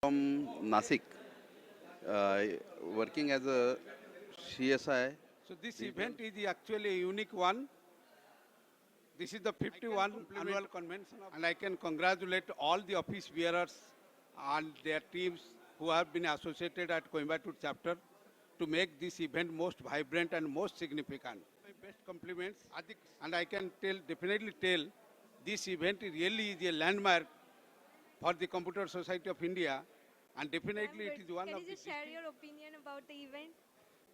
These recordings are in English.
from Nasik, working as a CSI. So this Regional. event is actually a unique one. This is the 51 annual convention, and I can congratulate all the office bearers and their teams who have been associated at Coimbatore chapter to make this event most vibrant and most significant. My best compliments, and I can definitely tell, this event really is a landmark for the Computer Society of India, and Ma'am, definitely it but is one can of you the just share distinct. your opinion about the event?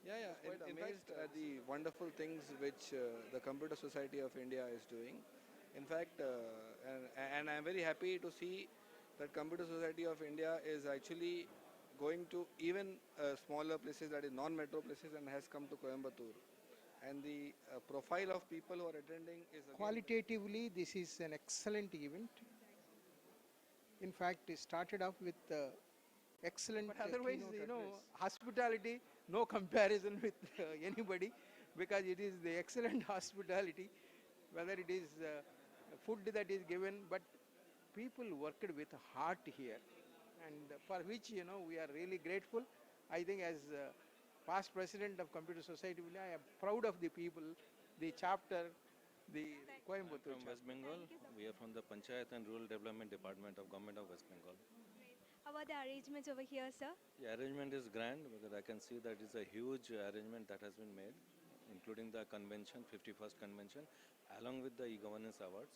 Yeah. Quite In amazed fact, at the wonderful things which the Computer Society of India is doing. In fact, and I'm very happy to see that Computer Society of India is actually going to even smaller places, that is non-metro places, and has come to Coimbatore. And the profile of people who are attending is again Qualitatively, this is an excellent event. In fact, it started off with excellent but otherwise, keynote address. hospitality, no comparison with anybody, because it is the excellent hospitality, whether it is food that is given, but people worked with heart here, and for which we are really grateful. I think as past president of Computer Society of India, I am proud of the people, the chapter, the Thank I'm Coimbatore from chapter. West Bengal. Thank you so We are much. from the Panchayat and Rural Development Department of Government of West Bengal. Great. How about the arrangements over here, sir? The arrangement is grand because I can see that it's a huge arrangement that has been made, including the convention, 51st convention, along with the e-governance awards.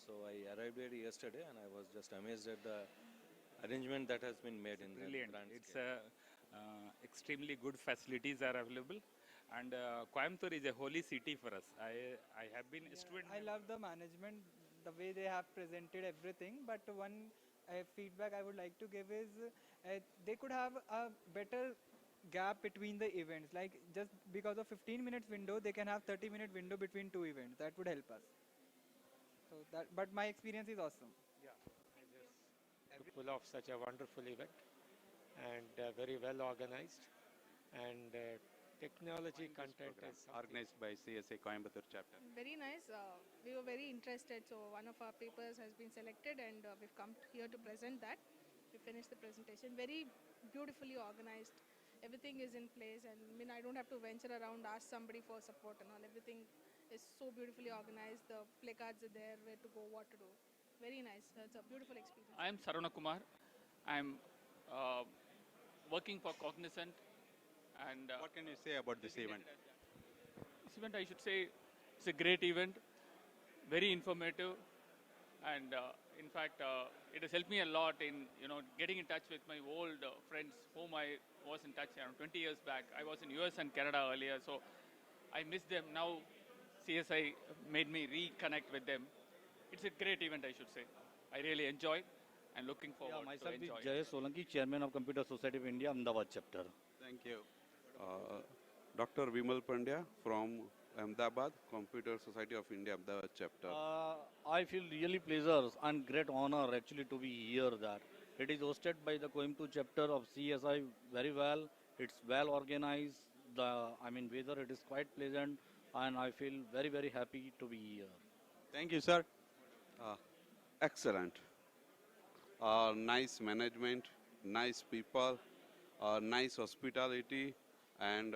So I arrived here yesterday and I was just amazed at the arrangement that has been made in the Brilliant. grand It's scale. extremely good facilities are available, and Coimbatore is a holy city for us. I have been a student. I love the management, the way they have presented everything. But one feedback I would like to give is they could have a better gap between the events. Like just because of 15 minutes window, they can have 30-minute window between two events. That would help us. So that, but my experience is awesome. To pull off such a wonderful event and very well organized and technology content is something. Organized by CSA Coimbatore chapter. Very nice. We were very interested. So one of our papers has been selected, and we've come here to present that. We finished the presentation. Very beautifully organized. Everything is in place, and I mean I don't have to venture around, ask somebody for support and all. Everything is so beautifully organized. The placards are there, where to go, what to do. Very nice. It's a beautiful experience. I am Sarana Kumar. I am uh, working for Cognizant, and What can you say about this event? this event, I should say, it's a great event, very informative, and in fact, it has helped me a lot in getting in touch with my old friends whom I was in touch around 20 years back. I was in US and Canada earlier, so I miss them. Now CSI made me reconnect with them. It's a great event, I should say. I really enjoyed and looking forward to Myself is enjoy it. Jayesh Solanki, Chairman of Computer Society of India, Ahmedabad chapter. Thank you. Dr. Vimal Pandya from Ahmedabad, Computer Society of India, Ahmedabad chapter. I feel really pleasure and great honor actually to be here there. It is hosted by the Coimbatore chapter of CSI very well. It's well organized. Weather it is quite pleasant and I feel very, very happy to be here. Thank you, sir. Excellent. Nice management, nice people, nice hospitality, and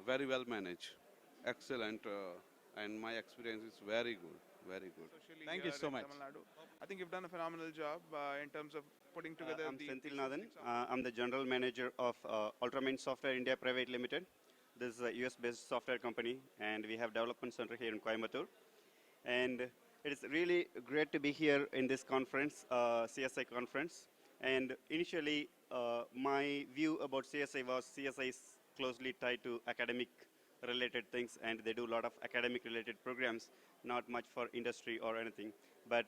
very well managed. Excellent. And my experience is very good. Very good. Thank you so much. I think you've done a phenomenal job in terms of putting together I'm the. Senthil Nathan. I'm the general manager of Ultraman Software India Private Limited. This is a US-based software company, and we have development center here in Coimbatore. And it is really great to be here in this conference, CSI conference. And initially, my view about CSI was CSI is closely tied to academic related things, and they do a lot of academic related programs, not much for industry or anything. But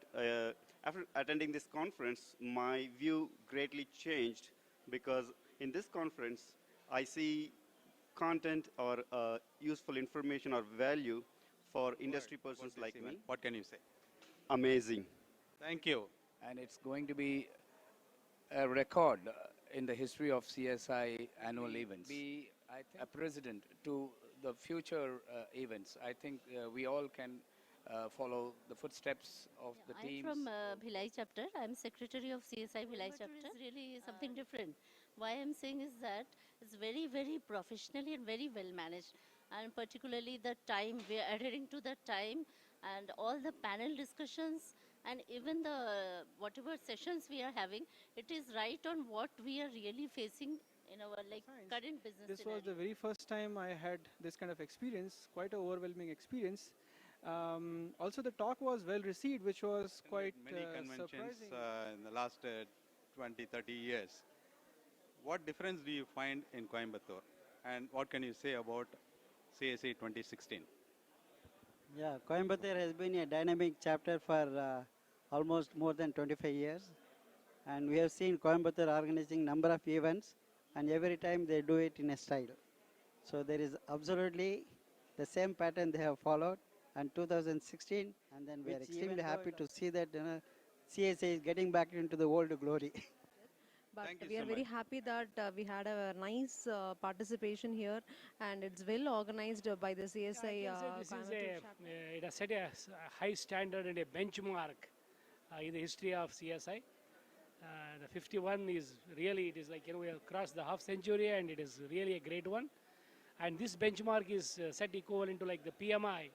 after attending this conference, my view greatly changed, because in this conference, I see content or useful information or value for industry persons like me. What can you say? Amazing. Thank you. And it's going to be a record in the history of CSI annual events. Be, I think, A precedent to the future events. I think we all can follow the footsteps of the I'm teams. from Bhilai chapter. I'm secretary of CSI Bhilai chapter. It's really something different. Why I'm saying is that it's very, very professionally and very well managed. And particularly the time, we are adhering to the time and all the panel discussions and even the whatever sessions we are having, it is right on what we are really facing in our current business This scenario. was the very first time I had this kind of experience, quite an overwhelming experience. Also, the talk was well received, which was quite many conventions surprising. in the last 20, 30 years. What difference do you find in Coimbatore? And what can you say about CSA 2016? Yeah, Coimbatore has been a dynamic chapter for almost more than 25 years. And we have seen Coimbatore organizing number of events, and every time they do it in a style. So there is absolutely the same pattern they have followed. And 2016, and then we are extremely happy to see that CSA is getting back into the old glory. But Thank you we are so very much. happy that we had a nice participation here, and it's well organized by the CSI. This is Coimbatore chapter. it has set a high standard and a benchmark in the history of CSI. The 51 is really, it is like, we have crossed the half century, and it is really a great one. And this benchmark is set equivalent to like the PMI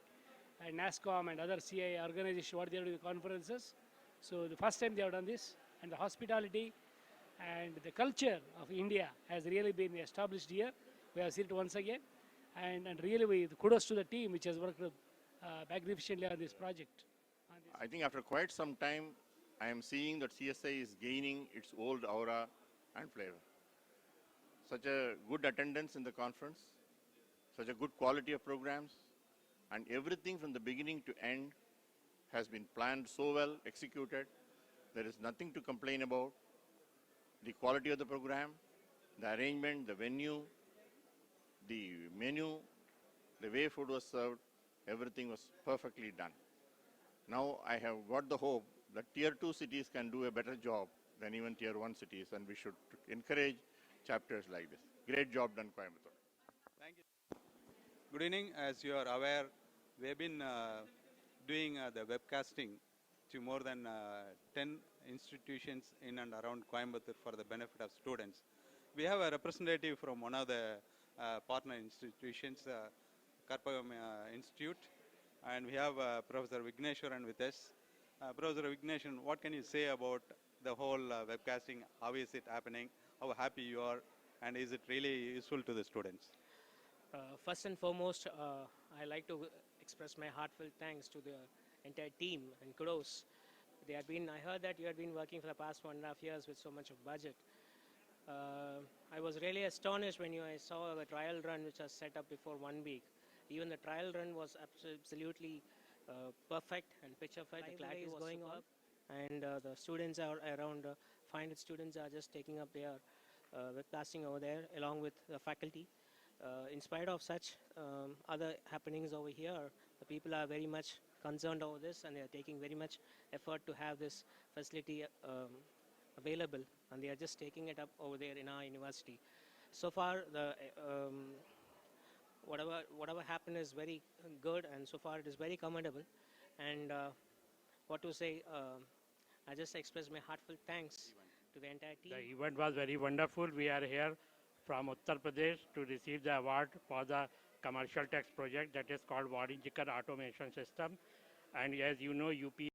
and NASCOM and other CI organizations, what they are doing the conferences. So the first time they have done this, and the hospitality and the culture of India has really been established here. We have seen it once again, and really kudos to the team which has worked magnificently on this project. I think after quite some time, I am seeing that CSI is gaining its old aura and flavor. Such a good attendance in the conference, such a good quality of programs, and everything from the beginning to end has been planned so well, executed. There is nothing to complain about. The quality of the program, the arrangement, the venue, the menu, the way food was served, everything was perfectly done. Now I have got the hope that tier 2 cities can do a better job than even tier 1 cities, and we should encourage chapters like this. Great job done, Coimbatore. Thank you. Good evening. As you are aware, we have been doing the webcasting to more than 10 institutions in and around Coimbatore for the benefit of students. We have a representative from one of the partner institutions, Karpagam Institute, and we have Professor Vigneshwaran with us. Professor Vigneshwaran, what can you say about the whole webcasting? How is it happening? How happy you are? And is it really useful to the students? First and foremost, I like to express my heartfelt thanks to the entire team and kudos. I heard that you had been working for the past 1.5 years with so much of budget. I was really astonished when I saw the trial run which was set up before 1 week. Even the trial run was absolutely perfect and picture perfect. The clarity is going on, and the students are around 500 students are just taking up their webcasting over there along with the faculty. In spite of such other happenings over here, the people are very much concerned over this, and they are taking very much effort to have this facility available, and they are just taking it up over there in our university. So far, the whatever happened is very good, and so far it is very commendable. And what to say, I just express my heartfelt thanks to the entire team. The event was very wonderful. We are here from Uttar Pradesh to receive the award for the commercial tax project that is called Varijikar Automation System. And as you know, UP